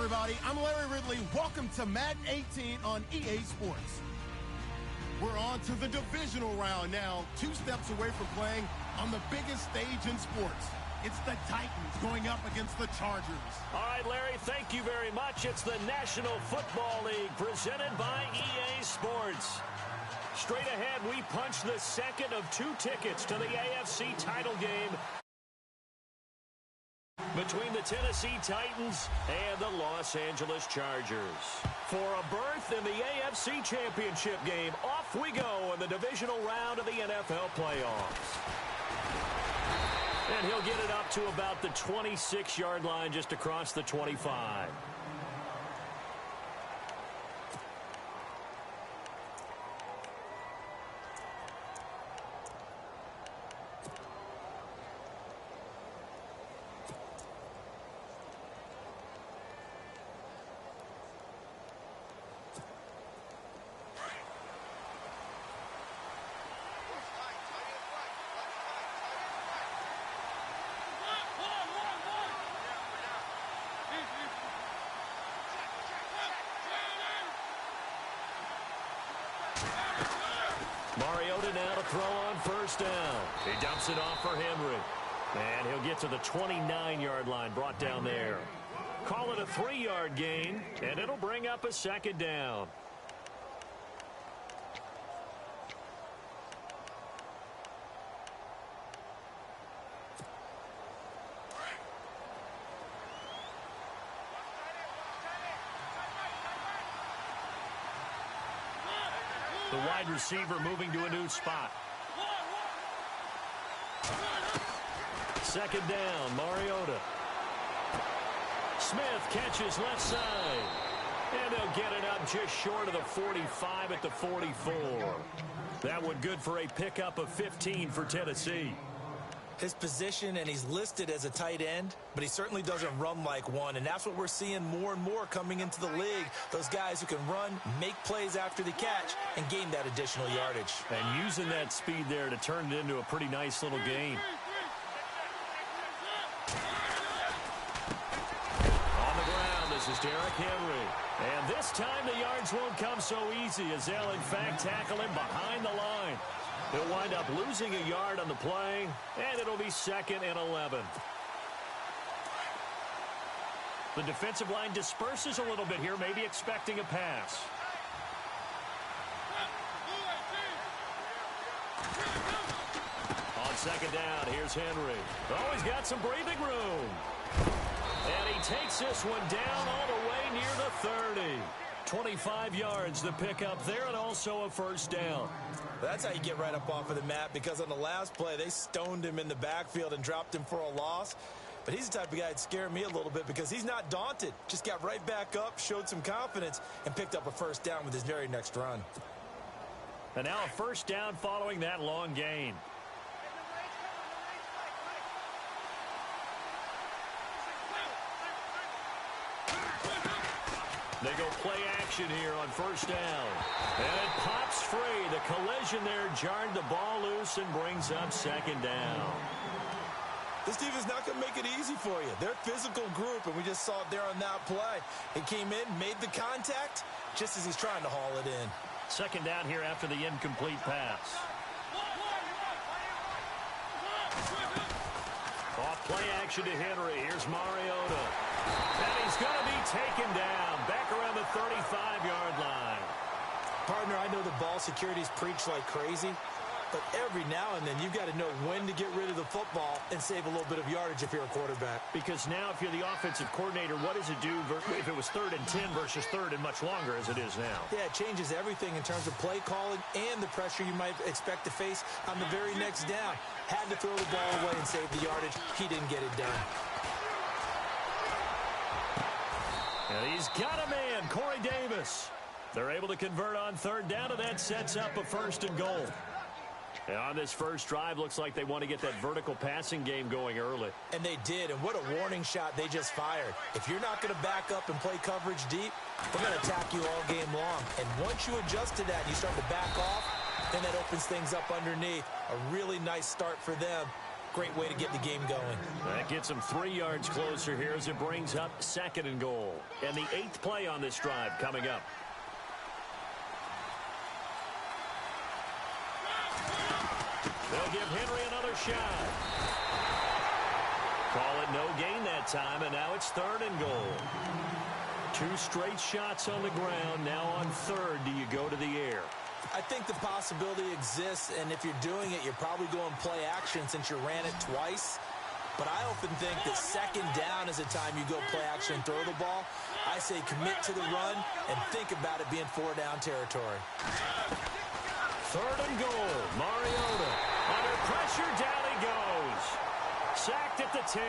everybody. I'm Larry Ridley. Welcome to Madden 18 on EA Sports. We're on to the divisional round now, 2 steps away from playing on the biggest stage in sports. It's the Titans going up against the Chargers. All right, Larry, thank you very much. It's the National Football League presented by EA Sports. Straight ahead, we punch the second of 2 tickets to the AFC title game between the Tennessee Titans and the Los Angeles Chargers. For a berth in the AFC Championship game, off we go in the divisional round of the NFL playoffs. And he'll get it up to about the 26-yard line just across the 25. Mariota now to throw on first down. He dumps it off for Henry. And he'll get to the 29-yard line, brought down there. Call it a 3-yard gain, and it'll bring up a second down. The wide receiver moving to a new spot. Second down, Mariota. Smith catches left side. And they'll get it up just short of the 45 at the 44. That one good for a pickup of 15 for Tennessee. His position, and he's listed as a tight end, but he certainly doesn't run like one, and that's what we're seeing more and more coming into the league. Those guys who can run, make plays after the catch, and gain that additional yardage. And using that speed there to turn it into a pretty nice little gain. On the ground, this is Derrick Henry. And this time the yards won't come so easy as they'll, in fact, tackle him behind the line. He'll wind up losing a yard on the play, and it'll be 2nd and 11. The defensive line disperses a little bit here, maybe expecting a pass. On second down, here's Henry. Oh, he's got some breathing room. And he takes this one down all the way near the 30. 25 yards to pick up there, and also a first down. That's how you get right up off of the mat, because on the last play, they stoned him in the backfield and dropped him for a loss. But he's the type of guy that scared me a little bit because he's not daunted. Just got right back up, showed some confidence, and picked up a first down with his very next run. And now a first down following that long gain. They go play action here on first down. And it pops free. The collision there jarred the ball loose and brings up second down. This team is not going to make it easy for you. They're a physical group, and we just saw it there on that play. He came in, made the contact, just as he's trying to haul it in. Second down here after the incomplete pass. Off play action to Henry. Here's Mariota. And he's going to be taken down back around the 35-yard line. Partner, I know the ball security's preached like crazy, but every now and then you've got to know when to get rid of the football and save a little bit of yardage if you're a quarterback. Because now if you're the offensive coordinator, what does it do if it was 3rd and 10 versus 3rd and much longer as it is now? Yeah, it changes everything in terms of play calling and the pressure you might expect to face on the very next down. Had to throw the ball away and save the yardage. He didn't get it done. And he's got a man, Corey Davis. They're able to convert on 3rd down, and that sets up a 1st and goal. And on this first drive, looks like they want to get that vertical passing game going early. And they did, and what a warning shot they just fired. If you're not going to back up and play coverage deep, they're going to attack you all game long. And once you adjust to that and you start to back off, then that opens things up underneath. A really nice start for them. Great way to get the game going. That gets them 3 yards closer here as it brings up 2nd and goal. And the 8th play on this drive coming up. They'll give Henry another shot. Call it no gain that time, and now it's 3rd and goal. 2 straight shots on the ground. Now on 3rd, do you go to the air? I think the possibility exists, and if you're doing it, you're probably going play action since you ran it twice. But I often think that 2nd down is a time you go play action and throw the ball. I say commit to the run and think about it being 4-down territory. 3rd and goal. Mariota under pressure. Down he goes. Sacked at the 10.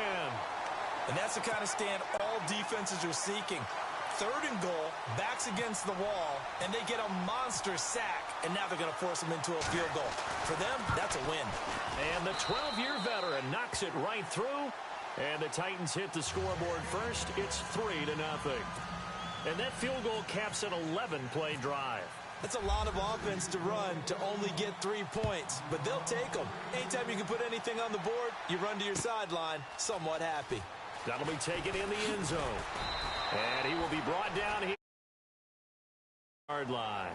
And that's the kind of stand all defenses are seeking. 3rd and goal, backs against the wall, and they get a monster sack, and now they're going to force them into a field goal. For them, that's a win. And the 12-year veteran knocks it right through, and the Titans hit the scoreboard first. It's 3-0. And that field goal caps an 11-play drive. That's a lot of offense to run to only get 3 points, but they'll take them. Anytime you can put anything on the board, you run to your sideline somewhat happy. That'll be taken in the end zone. And he will be brought down here. Yard line.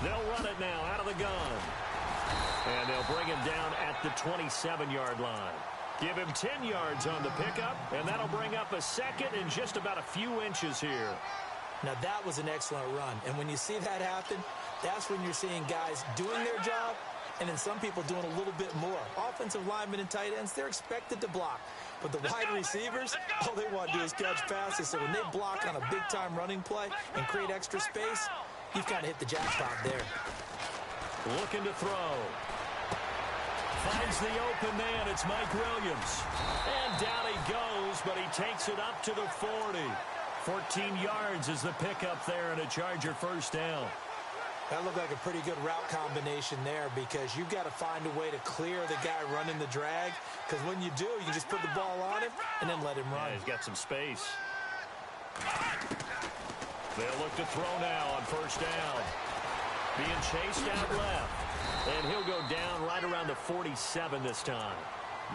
They'll run it now out of the gun. And they'll bring him down at the 27-yard line. Give him 10 yards on the pickup, and that'll bring up a 2nd and just about a few inches here. Now, that was an excellent run. And when you see that happen, that's when you're seeing guys doing their job and then some people doing a little bit more. Offensive linemen and tight ends, they're expected to block. But the wide receivers, all they want to do is catch passes. So when they block on a big-time running play and create extra space, you've kind of hit the jackpot there. Looking to throw. Finds the open man. It's Mike Williams. And down he goes, but he takes it up to the 40. 14 yards is the pickup there and a Charger 1st down. That looked like a pretty good route combination there because you've got to find a way to clear the guy running the drag. Because when you do, you just put the ball on him and then let him run. Yeah, he's got some space. They'll look to throw now on 1st down. Being chased out left. And he'll go down right around the 47 this time.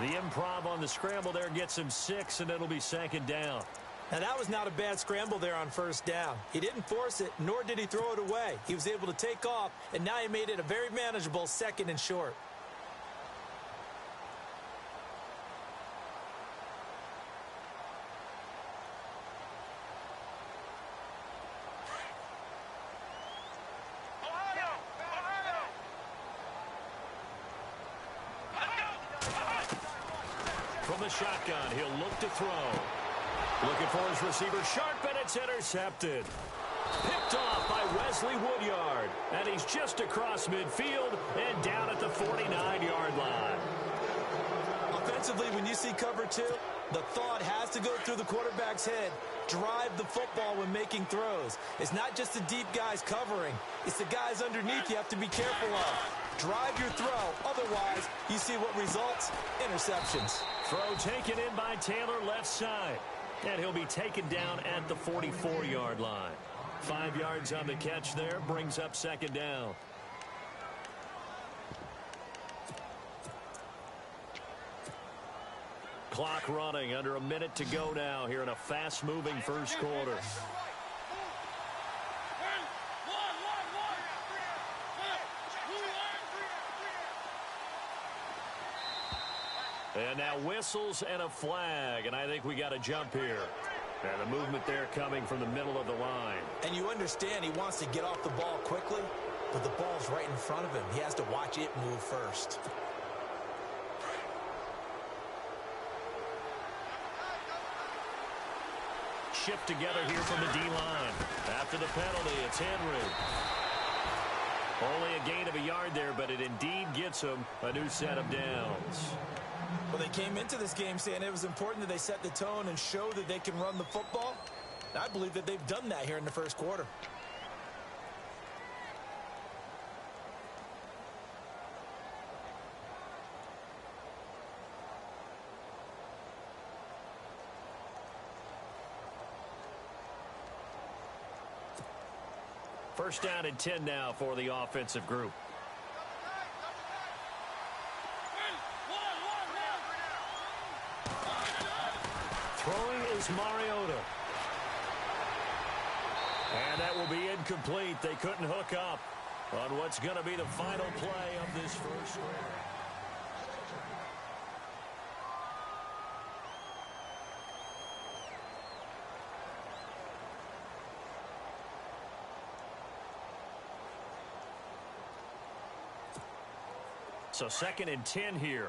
The improv on the scramble there gets him 6, and it'll be 2nd down. Now, that was not a bad scramble there on 1st down. He didn't force it, nor did he throw it away. He was able to take off, and now he made it a very manageable 2nd and short. From the shotgun, he'll look to throw. Looking for his receiver, sharp, and it's intercepted. Picked off by Wesley Woodyard. And he's just across midfield and down at the 49-yard line. Offensively, when you see cover 2, the thought has to go through the quarterback's head. Drive the football when making throws. It's not just the deep guys covering. It's the guys underneath you have to be careful of. Drive your throw. Otherwise, you see what results? Interceptions. Throw taken in by Taylor left side. And he'll be taken down at the 44-yard line. 5 yards on the catch there. Brings up 2nd down. Clock running. Under a minute to go now here in a fast-moving first quarter. And now whistles and a flag, and I think we got a jump here. And the movement there coming from the middle of the line. And you understand he wants to get off the ball quickly, but the ball's right in front of him. He has to watch it move first. Shift together here from the D-line. After the penalty, it's Henry. Only a gain of a yard there, but it indeed gets him a new set of downs. Well, they came into this game saying it was important that they set the tone and show that they can run the football. I believe that they've done that here in the first quarter. First down and 10 now for the offensive group. Throwing is Mariota. And that will be incomplete. They couldn't hook up on what's going to be the final play of this first quarter. So second and 10 here.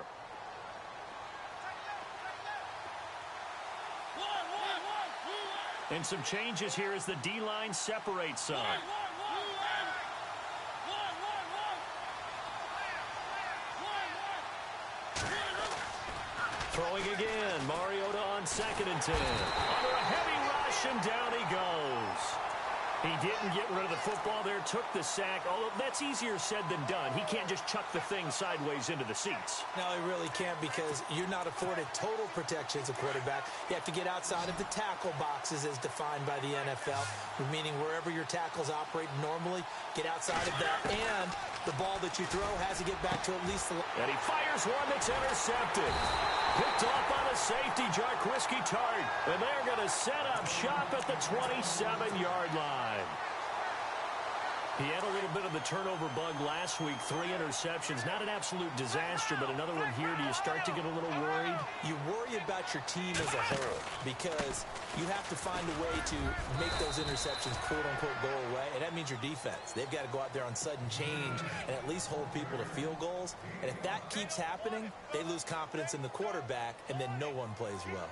And some changes here as the D-line separates some. Throwing again. Mariota on second and 10. Under a heavy rush, and down he goes. He didn't get rid of the football there, took the sack. Although that's easier said than done. He can't just chuck the thing sideways into the seats. No, he really can't, because you're not afforded total protection as a quarterback. You have to get outside of the tackle boxes as defined by the NFL, meaning wherever your tackles operate normally, get outside of that. And the ball that you throw has to get back to at least the... And he fires one that's intercepted. Picked off by the safety, Jarquiski Tart. And they're going to set up shop at the 27-yard line. He had a little bit of the turnover bug last week, 3 interceptions. Not an absolute disaster, but another one here. Do you start to get a little worried? You worry about your team as a whole, because you have to find a way to make those interceptions, quote-unquote, go away, and that means your defense. They've got to go out there on sudden change and at least hold people to field goals. And if that keeps happening, they lose confidence in the quarterback, and then no one plays well.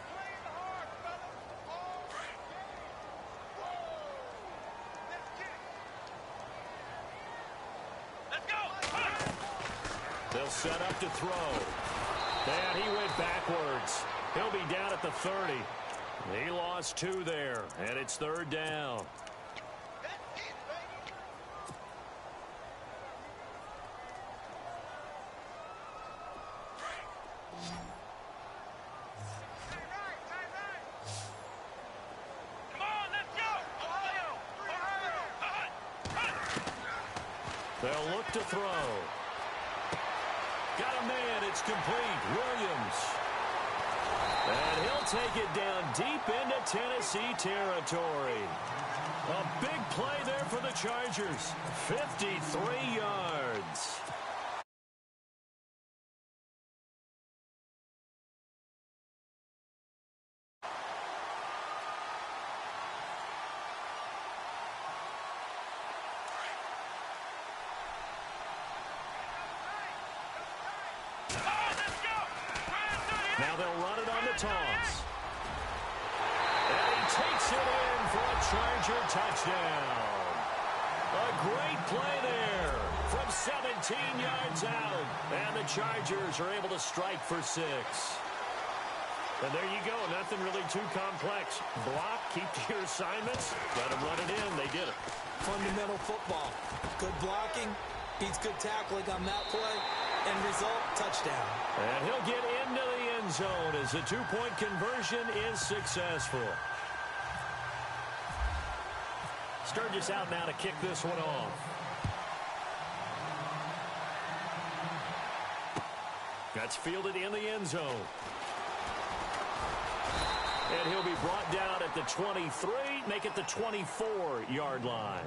They'll set up to throw. And he went backwards. He'll be down at the 30. He lost 2 there, and it's third down. They'll look to throw. Got a man. It's complete. Williams. And he'll take it down deep into Tennessee territory. A big play there for the Chargers. 53 yards. Now they'll run it on the toss. And he takes it in for a Charger touchdown. A great play there from 17 yards out. And the Chargers are able to strike for 6. And there you go. Nothing really too complex. Block, keep to your assignments. Let them run it in. They did it. Fundamental football. Good blocking beats good tackling on that play. End result, touchdown. And he'll get into the end zone as the 2-point conversion is successful. Sturgis out now to kick this one off. That's fielded in the end zone. And he'll be brought down at the 23, make it the 24-yard line.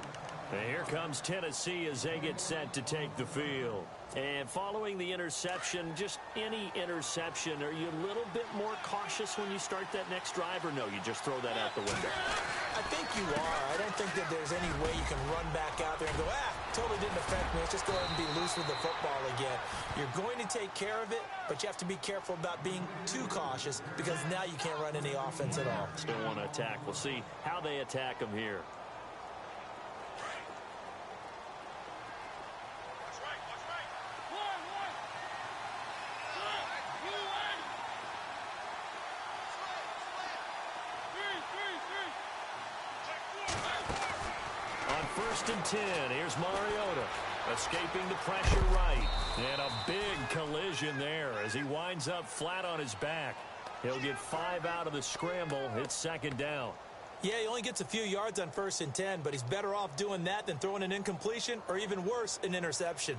And here comes Tennessee as they get set to take the field. And following the interception, just any interception, are you a little bit more cautious when you start that next drive, or no, you just throw that out the window? I think you are. I don't think that there's any way you can run back out there and go, totally didn't affect me. Let's just go ahead and be loose with the football again. You're going to take care of it, but you have to be careful about being too cautious, because now you can't run any offense at all. Still want to attack. We'll see how they attack them here. first and 10. Here's Mariota escaping the pressure right. And a big collision there as he winds up flat on his back. He'll get 5 out of the scramble. It's second down. Yeah, he only gets a few yards on first and 10, but he's better off doing that than throwing an incompletion or even worse, an interception.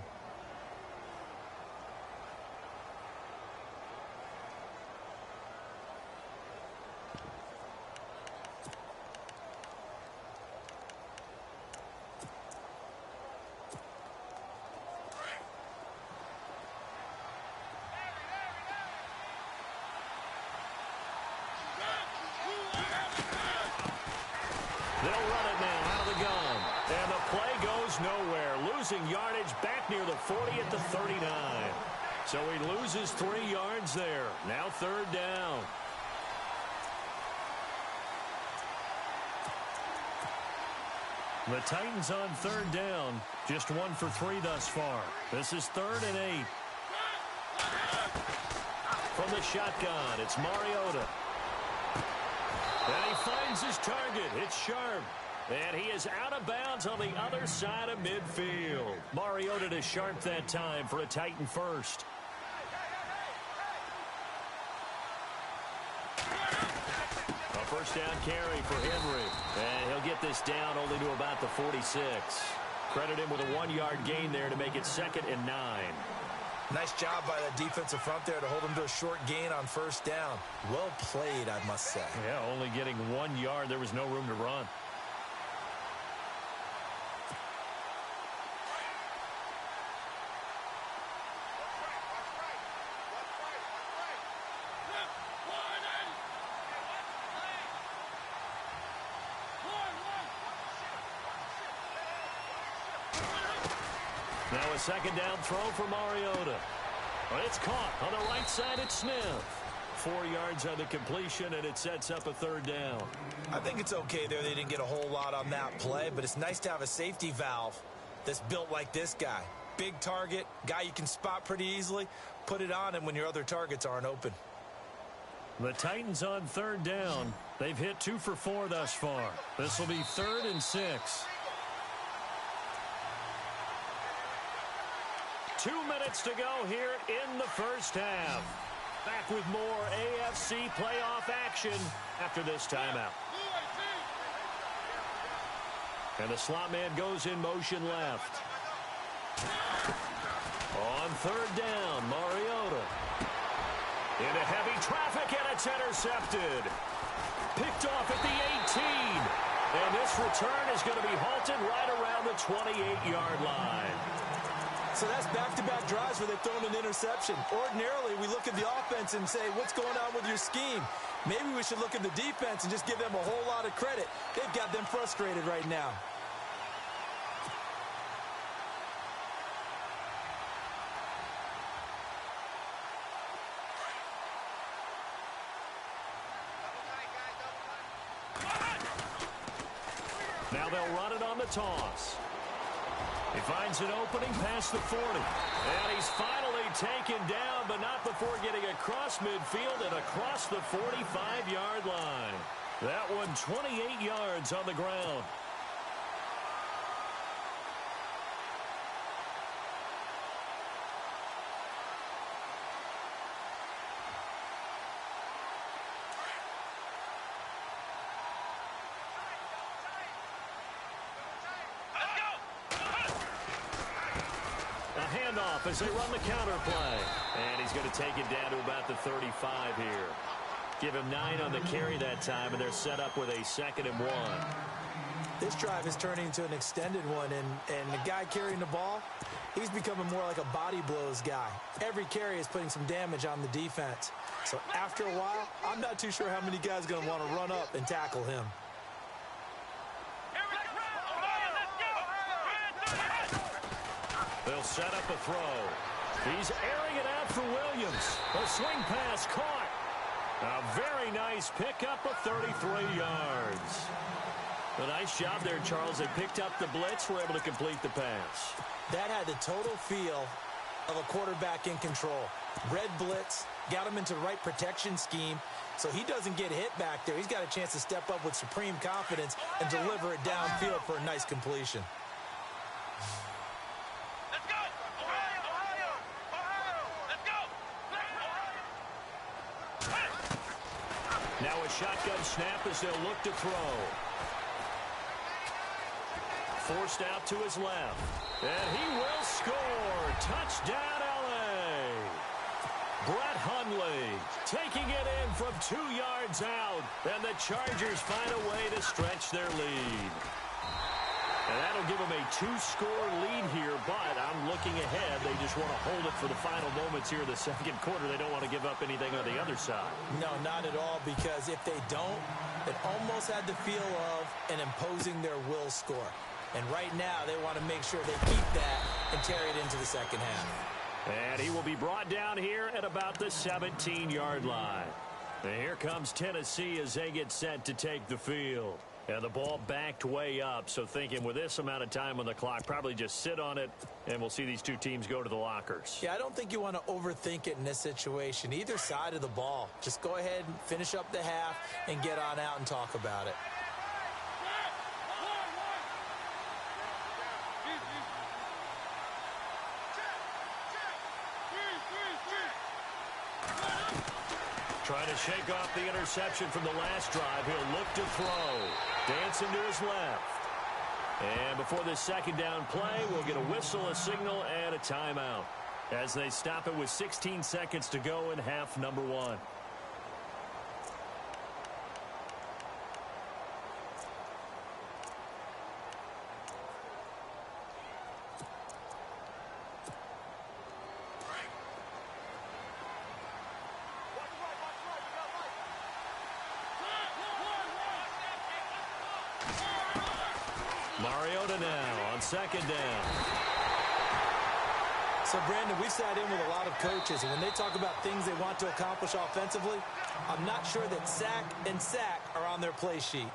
They'll run it now out of the gun. And the play goes nowhere. Losing yardage back near the 40 at the 39. So he loses 3 yards there. Now third down. The Titans on third down. Just 1 for 3 thus far. This is 3rd and 8. From the shotgun, it's Mariota. And he finds his target. It's Sharp. And he is out of bounds on the other side of midfield. Mariota to Sharp that time for a Titan first. A first down carry for Henry. And he'll get this down only to about the 46. Credit him with a 1-yard gain there to make it 2nd and 9. Nice job by the defensive front there to hold him to a short gain on first down. Well played, I must say. Yeah, only getting 1 yard. There was no room to run. Now a second down throw for Mariota. It's caught on the right side. It's Smith. 4 yards on the completion, and it sets up a third down. I think it's okay there. They didn't get a whole lot on that play, but it's nice to have a safety valve that's built like this guy. Big target, guy you can spot pretty easily. Put it on him when your other targets aren't open. The Titans on third down. They've hit 2 for 4 thus far. This will be 3rd and 6. 2 minutes to go here in the first half. Back with more AFC playoff action after this timeout. And the slot man goes in motion left. On third down, Mariota. Into heavy traffic, and it's intercepted. Picked off at the 18. And this return is going to be halted right around the 28-yard line. So that's back-to-back drives where they've thrown an interception. Ordinarily, we look at the offense and say, what's going on with your scheme? Maybe we should look at the defense and just give them a whole lot of credit. They've got them frustrated right now. Now they'll run it on the toss. He finds an opening past the 40. And he's finally taken down, but not before getting across midfield and across the 45-yard line. That one 28 yards on the ground. Handoff as they run the counter play. And he's going to take it down to about the 35 here. Give him 9 on the carry that time, and they're set up with a 2nd and 1. This drive is turning into an extended one, and the guy carrying the ball, he's becoming more like a body blows guy. Every carry is putting some damage on the defense. So after a while, I'm not too sure how many guys are going to want to run up and tackle him. They'll set up a throw. He's airing it out for Williams. A swing pass caught. A very nice pickup of 33 yards. A nice job there, Charles. They picked up the blitz, were able to complete the pass. That had the total feel of a quarterback in control. Red blitz, got him into the right protection scheme, so he doesn't get hit back there. He's got a chance to step up with supreme confidence and deliver it downfield for a nice completion. Let's go! Ohio! Ohio! Ohio! Let's go! Now a shotgun snap as they'll look to throw. Forced out to his left. And he will score. Touchdown, L.A. Brett Hundley taking it in from 2 yards out. And the Chargers find a way to stretch their lead. And that'll give them a 2-score lead here, but I'm looking ahead. They just want to hold it for the final moments here in the second quarter. They don't want to give up anything on the other side. No, not at all, because if they don't, it almost had the feel of an imposing their will score. And right now, they want to make sure they keep that and carry it into the second half. And he will be brought down here at about the 17-yard line. And here comes Tennessee as they get set to take the field. And the ball backed way up, so thinking with this amount of time on the clock, probably just sit on it, and we'll see these two teams go to the lockers. Yeah, I don't think you want to overthink it in this situation. Either side of the ball. Just go ahead and finish up the half and get on out and talk about it. Trying to shake off the interception from the last drive. He'll look to throw. Dancing to his left. And before this second down play, we'll get a whistle, a signal, and a timeout as they stop it with 16 seconds to go in half number 1. Mariota now on second down. So, Brandon, we've sat in with a lot of coaches, and when they talk about things they want to accomplish offensively, I'm not sure that sack and sack are on their play sheet.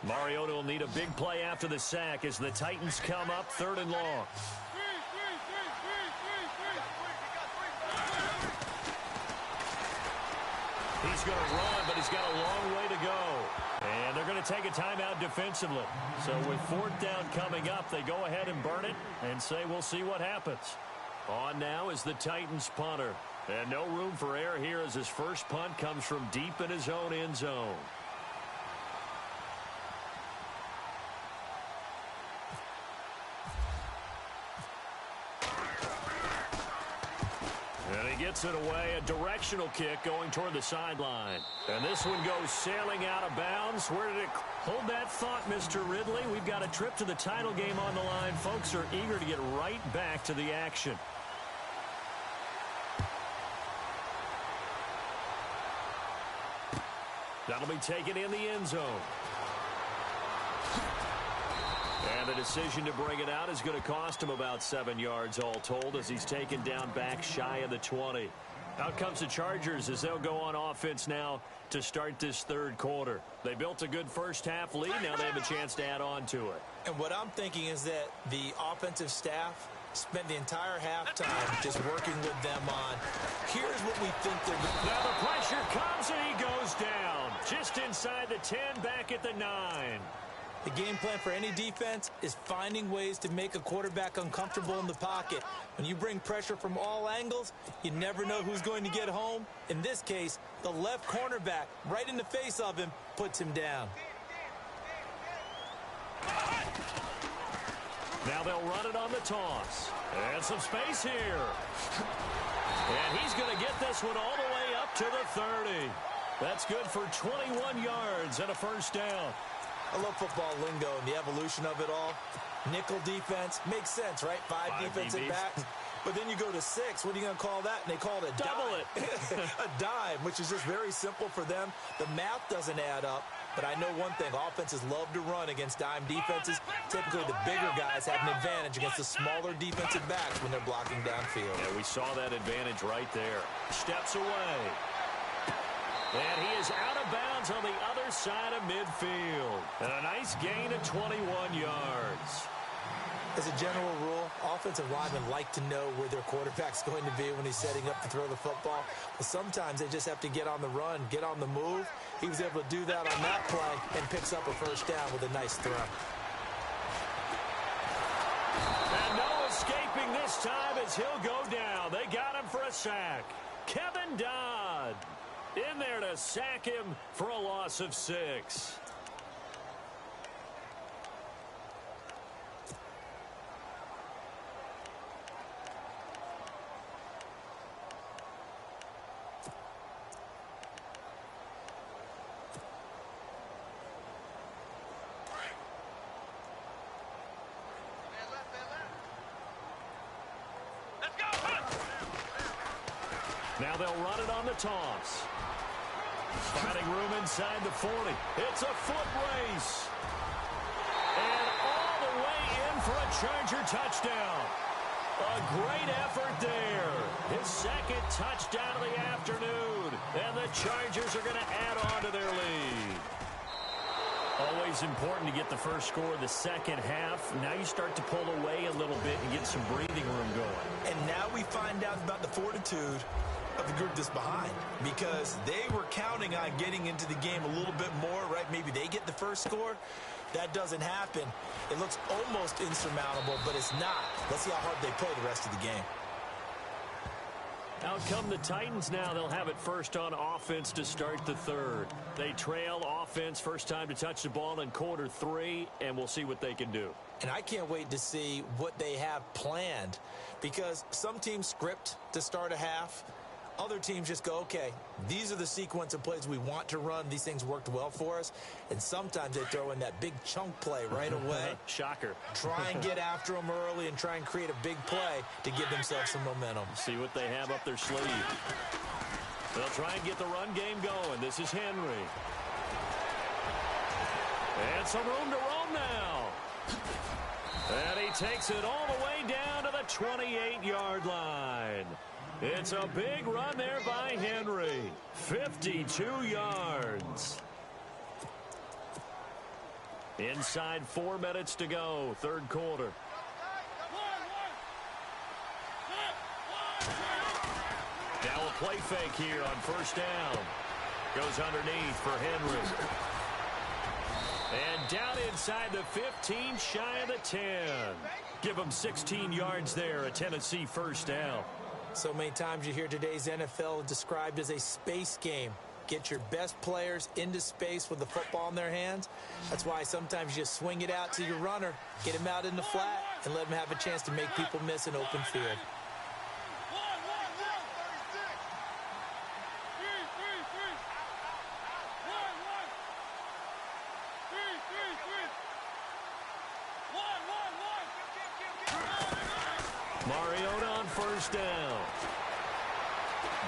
Mariota will need a big play after the sack as the Titans come up 3rd and long. He's going to run, but he's got a long way to go. And they're going to take a timeout defensively. So with 4th down coming up, they go ahead and burn it and say we'll see what happens. On now is the Titans punter. And no room for error here as his first punt comes from deep in his own end zone. Gets it away, a directional kick going toward the sideline. And this one goes sailing out of bounds. Where did it hold that thought, Mr. Ridley? We've got a trip to the title game on the line. Folks are eager to get right back to the action. That'll be taken in the end zone. And the decision to bring it out is going to cost him about 7 yards all told as he's taken down back shy of the 20. Out comes the Chargers as they'll go on offense now to start this 3rd quarter. They built a good first half lead. Now they have a chance to add on to it. And what I'm thinking is that the offensive staff spent the entire halftime just working with them on, here's what we think they're doing. Now the pressure comes and he goes down. Just inside the 10, back at the 9. The game plan for any defense is finding ways to make a quarterback uncomfortable in the pocket. When you bring pressure from all angles, you never know who's going to get home. In this case, the left cornerback, right in the face of him, puts him down. Now they'll run it on the toss. And some space here. And he's going to get this one all the way up to the 30. That's good for 21 yards and a first down. I love football lingo and the evolution of it all. Nickel defense makes sense, right? 5 defensive backs. But then you go to 6. What are you going to call that? And they call it a double dime. A dime, which is just very simple for them. The math doesn't add up. But I know one thing. Offenses love to run against dime defenses. Typically, the bigger guys have an advantage against the smaller defensive backs when they're blocking downfield. Yeah, we saw that advantage right there. Steps away. And he is out of bounds on the other side of midfield. And a nice gain of 21 yards. As a general rule, offensive linemen like to know where their quarterback's going to be when he's setting up to throw the football. But sometimes they just have to get on the run, get on the move. He was able to do that on that play and picks up a first down with a nice throw. And no escaping this time as he'll go down. They got him for a sack. Kevin Dodd in there to sack him for a loss of 6. Now they'll run it on the toss. Finding room inside the 40. It's a foot race. And all the way in for a Charger touchdown. A great effort there. His second touchdown of the afternoon. And the Chargers are going to add on to their lead. Always important to get the first score of the second half. Now you start to pull away a little bit and get some breathing room going. And now we find out about the fortitude of the group that's behind, because they were counting on getting into the game a little bit more, right? Maybe they get the first score. That doesn't happen. It looks almost insurmountable, but it's not. Let's see how hard they play the rest of the game. Out come the Titans now. They'll have it first on offense to start the third. They trail offense first time to touch the ball in quarter 3, and we'll see what they can do. And I can't wait to see what they have planned, because some teams script to start a half. Other teams just go, okay, these are the sequence of plays we want to run. These things worked well for us. And sometimes they throw in that big chunk play right away. Shocker. Try and get after them early and try and create a big play to give themselves some momentum. See what they have up their sleeve. They'll try and get the run game going. This is Henry. And some room to roam now. And he takes it all the way down to the 28-yard line. It's a big run there by Henry. 52 yards. Inside 4 minutes to go, third quarter. Now a play fake here on first down. Goes underneath for Henry. And down inside the 15, shy of the 10. Give him 16 yards there, a Tennessee first down. So many times you hear today's NFL described as a space game. Get your best players into space with the football in their hands. That's why sometimes you just swing it out to your runner, get him out in the flat, and let him have a chance to make people miss an open field. Mariota on first down.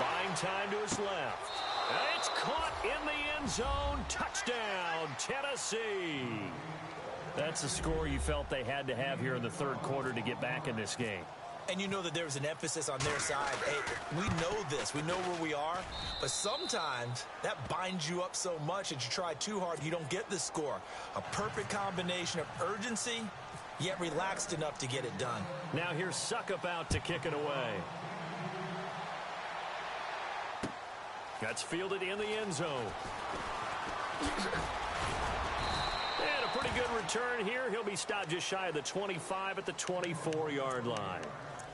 Buying time to his left. And it's caught in the end zone. Touchdown, Tennessee. That's the score you felt they had to have here in the third quarter to get back in this game. And you know that there's an emphasis on their side. Hey, we know this. We know where we are. But sometimes that binds you up so much that you try too hard, you don't get the score. A perfect combination of urgency, yet relaxed enough to get it done. Now here's Suckup out to kick it away. That's fielded in the end zone. And a pretty good return here. He'll be stopped just shy of the 25 at the 24-yard line.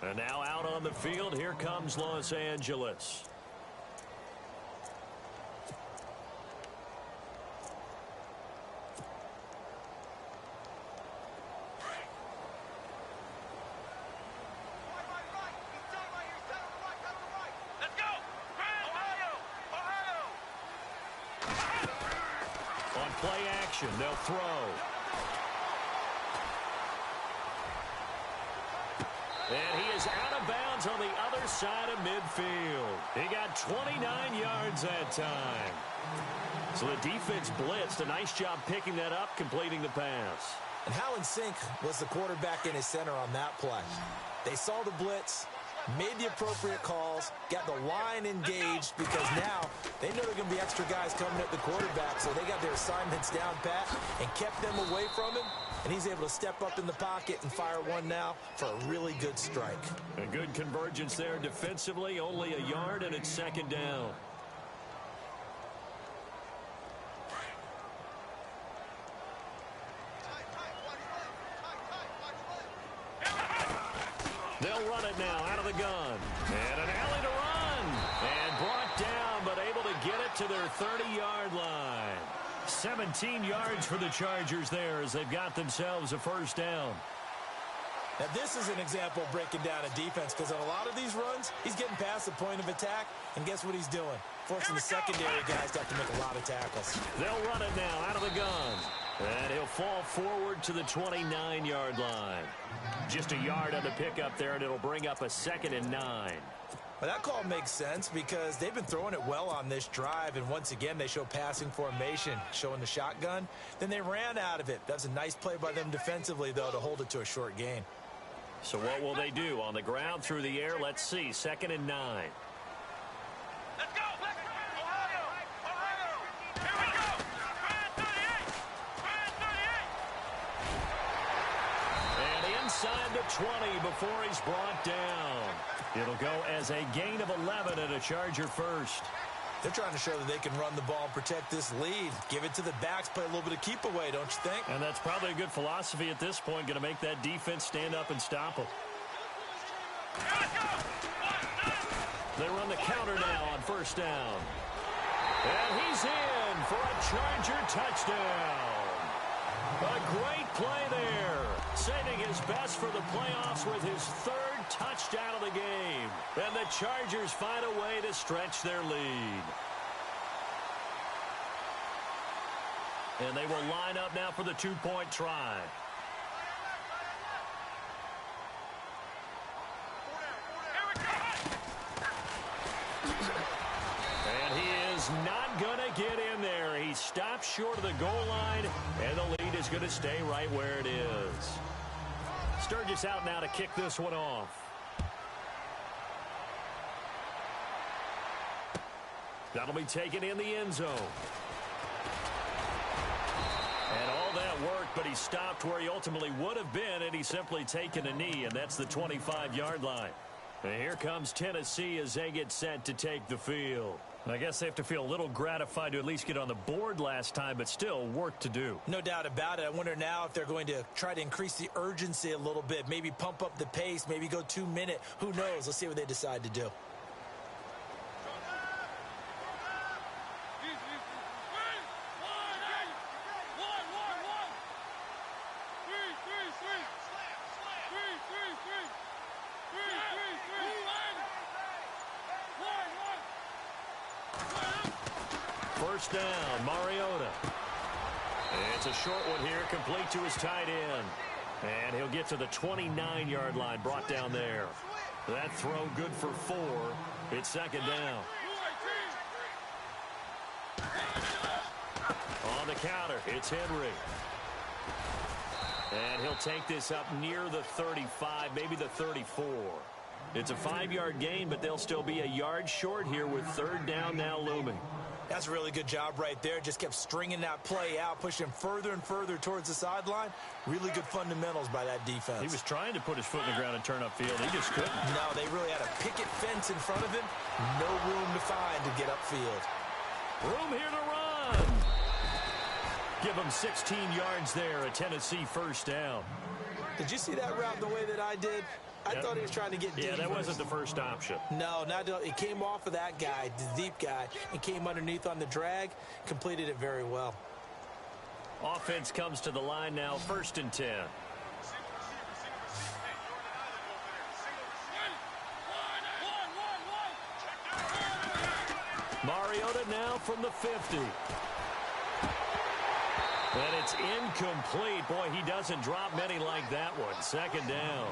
And now out on the field, here comes Los Angeles. Play action, they'll throw. And he is out of bounds on the other side of midfield. He got 29 yards that time. So the defense blitzed. A nice job picking that up, completing the pass. And how in sync was the quarterback and his center on that play? They saw the blitz, made the appropriate calls, got the line engaged because now they know there are going to be extra guys coming at the quarterback, so they got their assignments down pat and kept them away from him, and he's able to step up in the pocket and fire one now for a really good strike. A good convergence there defensively, only a yard, and it's second down. They'll run it now out of the gun. And an alley to run. And brought down, but able to get it to their 30-yard line. 17 yards for the Chargers there as they've got themselves a first down. Now, this is an example of breaking down a defense because on a lot of these runs, he's getting past the point of attack, and guess what he's doing? Forcing the secondary guys to have to make a lot of tackles. They'll run it now out of the gun. And he'll fall forward to the 29-yard line. Just a yard on the pickup there, and it'll bring up a 2nd and 9. Well, that call makes sense because they've been throwing it well on this drive, and once again, they show passing formation, showing the shotgun. Then they ran out of it. That's a nice play by them defensively, though, to hold it to a short gain. So what will they do? On the ground, through the air, let's see. 2nd and 9. Let's go! Ohio! Ohio! Here we go! Brand 38! Brand 38! And inside the 20 before he's brought down. It'll go as a gain of 11 and a Charger first. They're trying to show that they can run the ball and protect this lead. Give it to the backs, play a little bit of keep away, don't you think? And that's probably a good philosophy at this point, going to make that defense stand up and stop them. They run the counter now on first down. And he's in for a Charger touchdown. A great play there. Saving his best for the playoffs with his 3rd touchdown of the game. And the Chargers find a way to stretch their lead. And they will line up now for the 2-point try. And he is not going to get in there. He stops short of the goal line, and the lead is going to stay right where it is. Sturgis out now to kick this one off. That'll be taken in the end zone. And all that work, but he stopped where he ultimately would have been, and he's simply taken a knee, and that's the 25-yard line. And here comes Tennessee as they get set to take the field. I guess they have to feel a little gratified to at least get on the board last time, but still work to do. No doubt about it. I wonder now if they're going to try to increase the urgency a little bit, maybe pump up the pace, maybe go 2-minute. Who knows? Let's see what they decide to do. First down, Mariota. It's a short one here, complete to his tight end. And he'll get to the 29-yard line, brought down there. That throw good for 4. It's 2nd down. On the counter, it's Henry. And he'll take this up near the 35, maybe the 34. It's a 5-yard gain, but they'll still be a yard short here with 3rd down now looming. That's a really good job right there. Just kept stringing that play out, pushing him further and further towards the sideline. Really good fundamentals by that defense. He was trying to put his foot in the ground and turn upfield. He just couldn't. No, they really had a picket fence in front of him. No room to find to get upfield. Room here to run. Give him 16 yards there, a Tennessee first down. Did you see that route the way that I did? I thought he was trying to get deep. Yeah, that wasn't the first option. No, it came off of that guy, the deep guy, and came underneath on the drag, completed it very well. Offense comes to the line now, 1st and 10. Mariota now from the 50. And it's incomplete. Boy, he doesn't drop many like that one. 2nd down.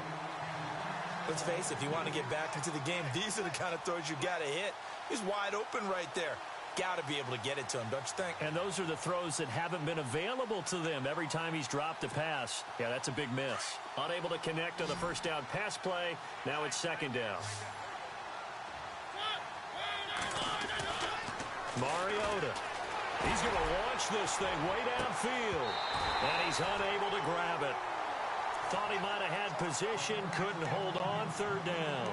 Let's face it, if you want to get back into the game, these are the kind of throws you got to hit. He's wide open right there. got to be able to get it to him, don't you think? And those are the throws that haven't been available to them every time he's dropped a pass. Yeah, that's a big miss. Unable to connect on the first down pass play. Now it's second down. Mariota. He's going to launch this thing way downfield. And he's unable to grab it. Thought he might have had position, couldn't hold on, third down.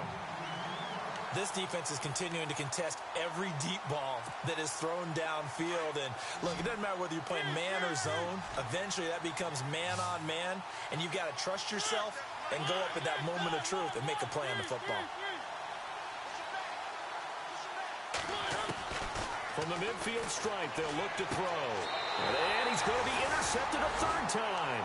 This defense is continuing to contest every deep ball that is thrown downfield. And look, it doesn't matter whether you're playing man or zone. Eventually that becomes man on man. And you've got to trust yourself and go up at that moment of truth and make a play on the football. From the midfield stripe, they'll look to throw. And he's going to be intercepted a third time.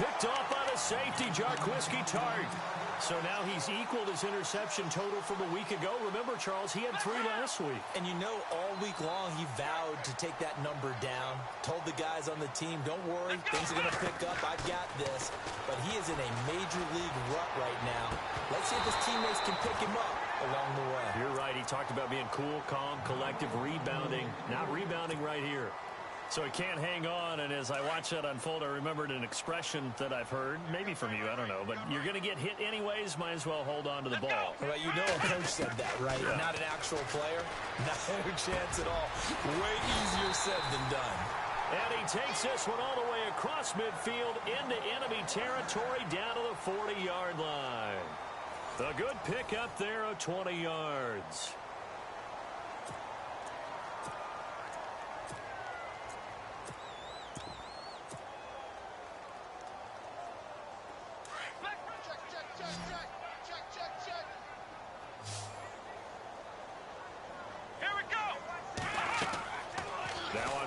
Picked off by the safety, Jarquiski Tart. So now he's equaled his interception total from a week ago. Remember, Charles, he had 3 last week. And you know, all week long he vowed to take that number down. Told the guys on the team, don't worry, things are going to pick up. I've got this. But he is in a major league rut right now. Let's see if his teammates can pick him up along the way. You're right. He talked about being cool, calm, collective, rebounding. Not rebounding right here. So he can't hang on, and as I watch that unfold, I remembered an expression that I've heard, maybe from you, I don't know, but you're going to get hit anyways, might as well hold on to the ball. Well, you know a coach said that, right? Yeah. Not an actual player. Not a chance at all. Way easier said than done. And he takes this one all the way across midfield into enemy territory down to the 40-yard line. A good pick up there of 20 yards.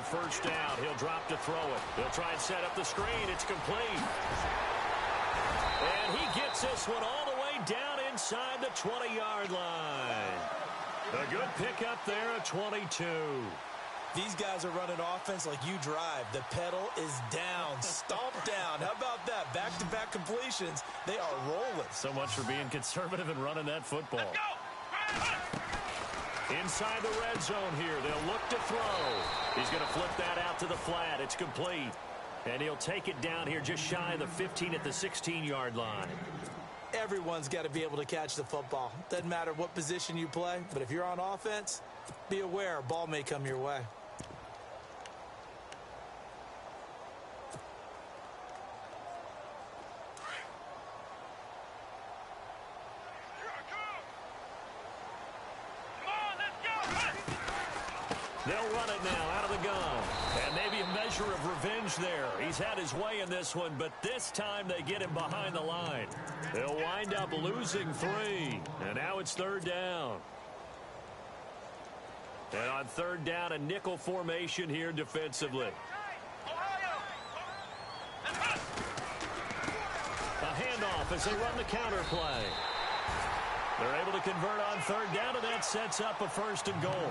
First down, he'll drop to throw it. He'll try and set up the screen. It's complete. And he gets this one all the way down inside the 20-yard line. A good pickup there at 22. These guys are running offense like you drive. The pedal is down, stomped down. How about that? Back-to-back completions. They are rolling. So much for being conservative and running that football. Inside the red zone here. They'll look to throw. He's going to flip that out to the flat. It's complete. And he'll take it down here just shy of the 15 at the 16-yard line. Everyone's got to be able to catch the football. Doesn't matter what position you play, but if you're on offense, be aware a ball may come your way. They'll run it now out of the gun. And maybe a measure of revenge there. He's had his way in this one, but this time they get him behind the line. They'll wind up losing 3. And now it's third down. And on third down, a nickel formation here defensively. A handoff as they run the counter play. They're able to convert on third down, and that sets up a first and goal.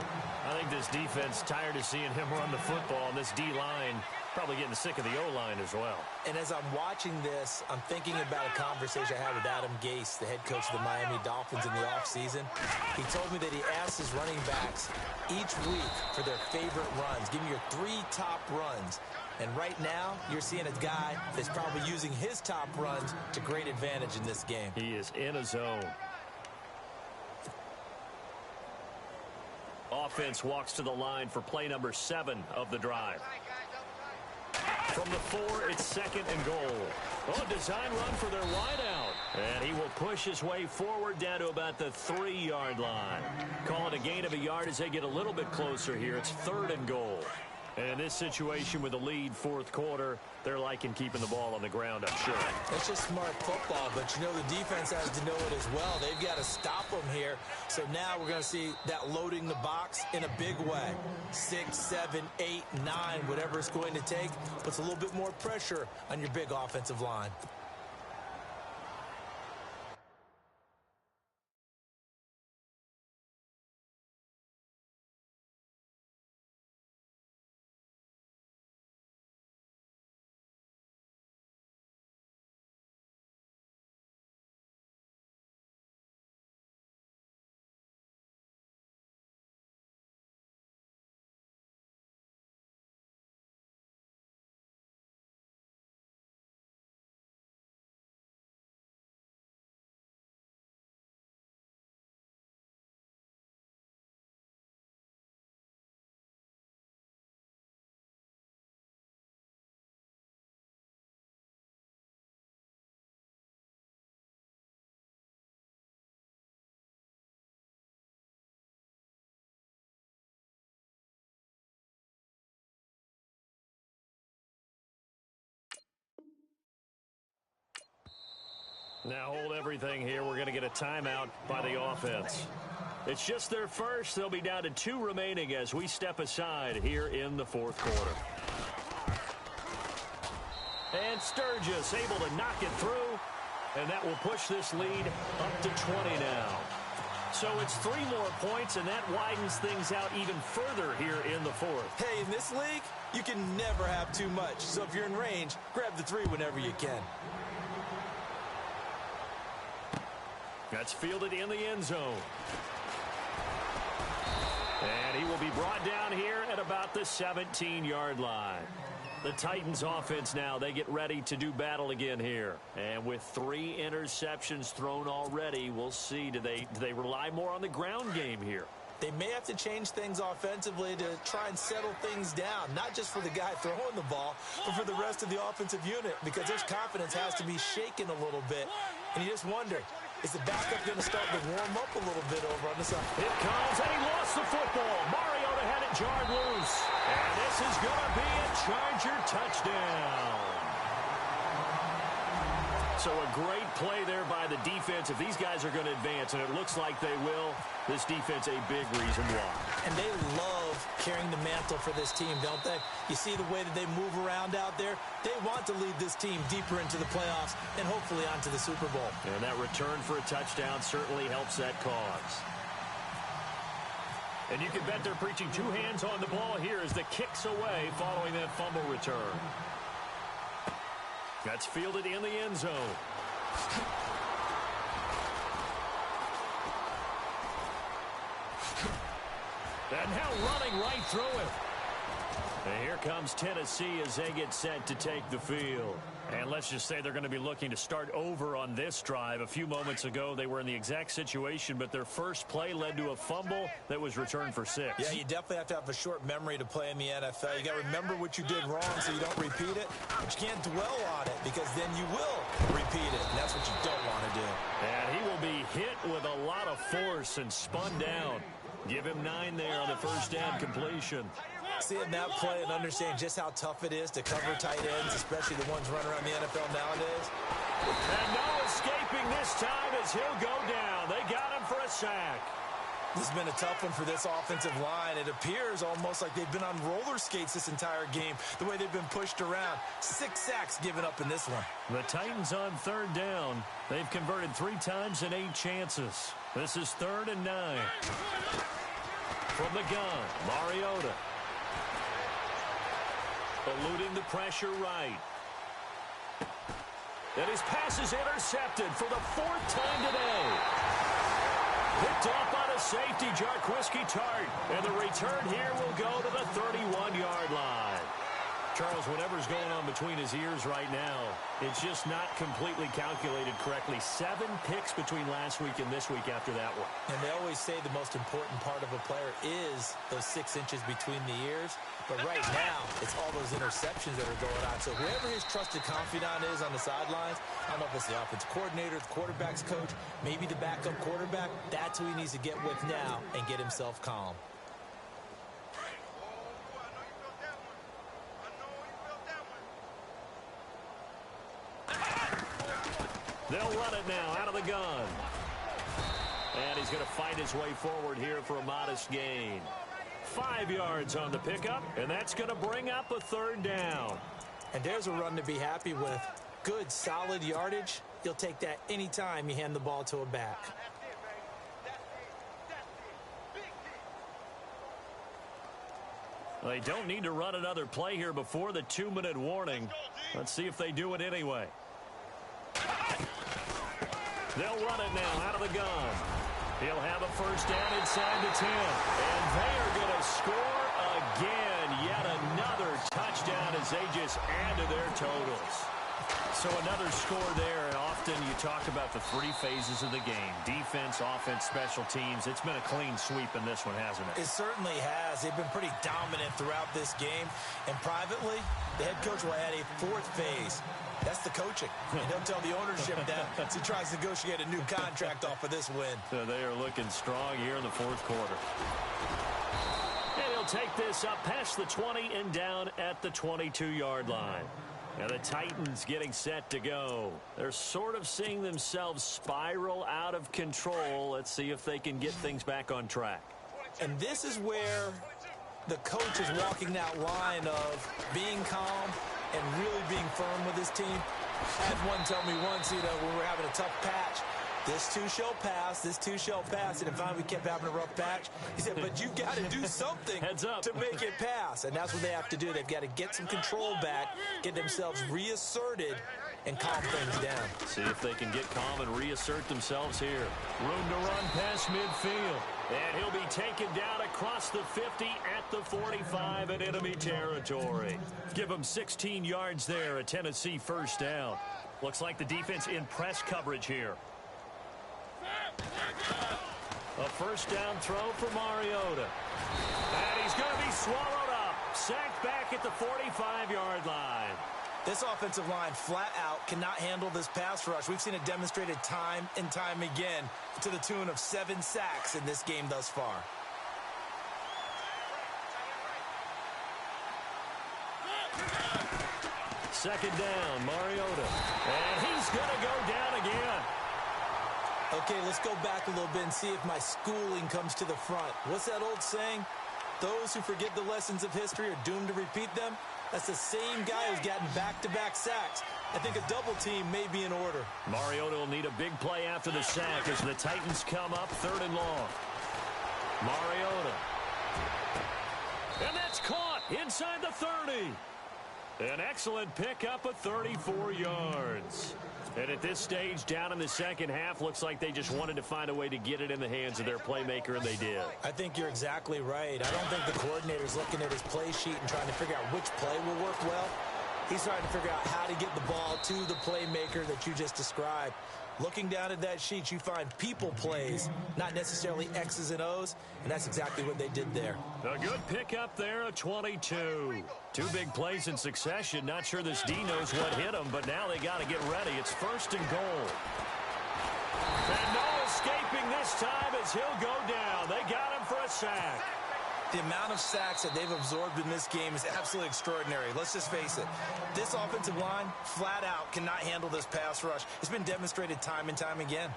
I think this defense tired of seeing him run the football, and this D-line probably getting sick of the O-line as well. And as I'm watching this, I'm thinking about a conversation I had with Adam Gase, the head coach of the Miami Dolphins in the offseason. He told me that he asked his running backs each week for their favorite runs. Give me your 3 top runs. And right now, you're seeing a guy that's probably using his top runs to great advantage in this game. He is in a zone. Offense walks to the line for play number 7 of the drive. From the 4, it's second and goal. Oh, design run for their wideout. And he will push his way forward down to about the 3-yard line. Call it a gain of a yard as they get a little bit closer here. It's third and goal. And in this situation with a lead fourth quarter, they're liking keeping the ball on the ground, I'm sure. It's just smart football, but you know the defense has to know it as well. They've got to stop them here. So now we're going to see that loading the box in a big way. 6, 7, 8, 9, whatever it's going to take, puts a little bit more pressure on your big offensive line. Now hold everything here. We're going to get a timeout by the offense. It's just their first. They'll be down to 2 remaining as we step aside here in the fourth quarter. And Sturgis able to knock it through, and that will push this lead up to 20 now. So it's 3 more points, and that widens things out even further here in the fourth. Hey, in this league, you can never have too much. So if you're in range, grab the 3 whenever you can. That's fielded in the end zone. And he will be brought down here at about the 17-yard line. The Titans offense now, they get ready to do battle again here. And with 3 interceptions thrown already, we'll see. Do they rely more on the ground game here? They may have to change things offensively to try and settle things down, not just for the guy throwing the ball, but for the rest of the offensive unit, because their confidence has to be shaken a little bit. And you just wonder, is the backup going to start to warm up a little bit over on the side? It comes, and he lost the football. Mariota had it jarred loose. And this is going to be a Charger touchdown. So a great play there by the defense. If these guys are going to advance, and it looks like they will, this defense a big reason why. And they love carrying the mantle for this team, don't they? You see the way that they move around out there? They want to lead this team deeper into the playoffs and hopefully onto the Super Bowl. And that return for a touchdown certainly helps that cause. And you can bet they're preaching 2 hands on the ball here as the kick's away following that fumble return. That's fielded in the end zone. And now running right through it. And here comes Tennessee as they get set to take the field. And let's just say they're going to be looking to start over on this drive. A few moments ago, they were in the exact situation, but their first play led to a fumble that was returned for 6. Yeah, you definitely have to have a short memory to play in the NFL. You got to remember what you did wrong so you don't repeat it, but you can't dwell on it because then you will repeat it, and that's what you don't want to do. And he will be hit with a lot of force and spun down. Give him 9 there on the first down completion. Seeing that play and understand just how tough it is to cover tight ends, especially the ones running around the NFL nowadays. And no escaping this time as he'll go down. They got him for a sack. This has been a tough one for this offensive line. It appears almost like they've been on roller skates this entire game, the way they've been pushed around. 6 sacks given up in this one. The Titans on 3rd down. They've converted 3 times in 8 chances. This is 3rd and 9. From the gun, Mariota. Eluding the pressure right. And his pass is intercepted for the 4th time today. Picked off by the safety, Jarquiski Tart. And the return here will go to the 31-yard line. Charles, whatever's going on between his ears right now, it's just not completely calculated correctly. 7 picks between last week and this week after that one. And they always say the most important part of a player is those 6 inches between the ears. But right now, it's all those interceptions that are going on. So whoever his trusted confidant is on the sidelines, I don't know if it's the offensive coordinator, the quarterback's coach, maybe the backup quarterback, that's who he needs to get with now and get himself calm. They'll run it now out of the gun. And he's going to fight his way forward here for a modest gain. 5 yards on the pickup, and that's going to bring up a 3rd down. And there's a run to be happy with. Good, solid yardage. You'll take that anytime you hand the ball to a back. They don't need to run another play here before the 2-minute warning. Let's see if they do it anyway. They'll run it now out of the gun. He'll have a 1st down inside the 10. And they are going to score again. Yet another touchdown as they just add to their totals. So another score there, and often you talk about the 3 phases of the game. Defense, offense, special teams. It's been a clean sweep in this one, hasn't it? It certainly has. They've been pretty dominant throughout this game. And privately, the head coach will add a 4th phase. That's the coaching. And he'll tell the ownership that as he tries to negotiate a new contract off of this win. So they are looking strong here in the 4th quarter. And he'll take this up past the 20 and down at the 22-yard line. And the Titans getting set to go. They're sort of seeing themselves spiral out of control. Let's see if they can get things back on track. And this is where the coach is walking that line of being calm and really being firm with his team. I had one tell me once, when we were having a tough patch, this too shall pass, this too shall pass. And finally we kept having a rough patch. He said, but you got to do something Heads up to make it pass. And that's what they have to do. They've got to get some control back, get themselves reasserted, and calm things down. See if they can get calm and reassert themselves here. Room to run past midfield. And he'll be taken down across the 50 at the 45 in enemy territory. Give him 16 yards there, a Tennessee first down. Looks like the defense in press coverage here. A first down throw for Mariota. And he's going to be swallowed up. Sacked back at the 45-yard line. This offensive line flat out cannot handle this pass rush. We've seen it demonstrated time and time again to the tune of 7 sacks in this game thus far. Second down, Mariota. And he's going to go down again. Okay, let's go back a little bit and see if my schooling comes to the front. What's that old saying? Those who forget the lessons of history are doomed to repeat them. That's the same guy who's gotten back-to-back sacks. I think a double team may be in order. Mariota will need a big play after the sack as the Titans come up 3rd and long. Mariota. And that's caught inside the 30. An excellent pickup of 34 yards. And at this stage, down in the second half, looks like they just wanted to find a way to get it in the hands of their playmaker, and they did. I think you're exactly right. I don't think the coordinator's looking at his play sheet and trying to figure out which play will work well. He's trying to figure out how to get the ball to the playmaker that you just described. Looking down at that sheet, you find people plays, not necessarily X's and O's, and that's exactly what they did there. A good pickup there of 22. 2 big plays in succession. Not sure this D knows what hit him, but now they got to get ready. It's 1st and goal. And no escaping this time as he'll go down. They got him for a sack. The amount of sacks that they've absorbed in this game is absolutely extraordinary. Let's just face it. This offensive line, flat out, cannot handle this pass rush. It's been demonstrated time and time again.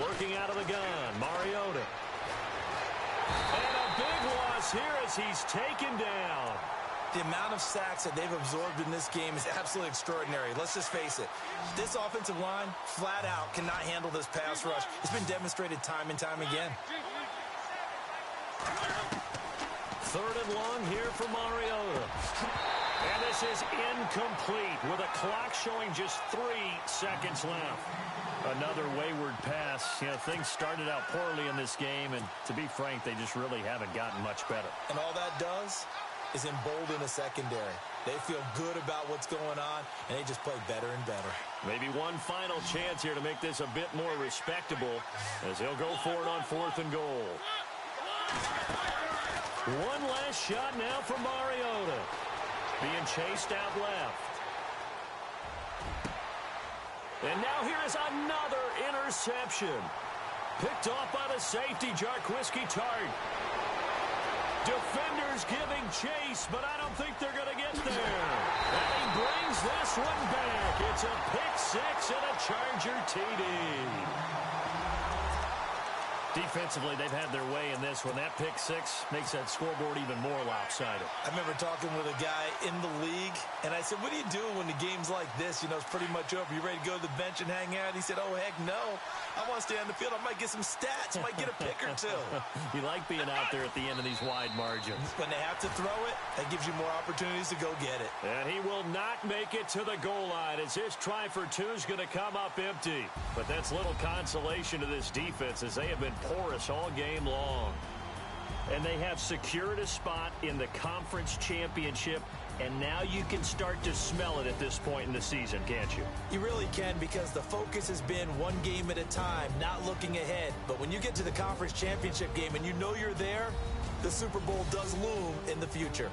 Working out of the gun, Mariota. And a big loss here as he's taken down. The amount of sacks that they've absorbed in this game is absolutely extraordinary. Let's just face it. This offensive line, flat out, cannot handle this pass rush. It's been demonstrated time and time again. 3rd and long here for Mariota. And this is incomplete with a clock showing just 3 seconds left. Another wayward pass. Things started out poorly in this game, and to be frank, they just really haven't gotten much better. And all that does is embolden a secondary. They feel good about what's going on, and they just play better and better. Maybe one final chance here to make this a bit more respectable as he'll go for it on 4th and goal. One last shot now from Mariota. Being chased out left. And now here is another interception. Picked off by the safety, Jarquiski Tart. Defenders giving chase, but I don't think they're going to get there. And he brings this one back. It's a pick-6 and a Charger TD. Defensively, they've had their way in this one. That pick-6 makes that scoreboard even more lopsided. I remember talking with a guy in the league, and I said, what do you do when the game's like this? It's pretty much over. You ready to go to the bench and hang out? He said, oh, heck no. I want to stay on the field. I might get some stats. Might get a pick or 2. You like being out there at the end of these wide margins. When they have to throw it, that gives you more opportunities to go get it. And he will not make it to the goal line as his try for 2 is going to come up empty. But that's little consolation to this defense as they have been porous all game long. And they have secured a spot in the conference championship, and now you can start to smell it at this point in the season, can't you? You really can, because the focus has been one game at a time, not looking ahead. But when you get to the conference championship game and you know you're there, the Super Bowl does loom in the future.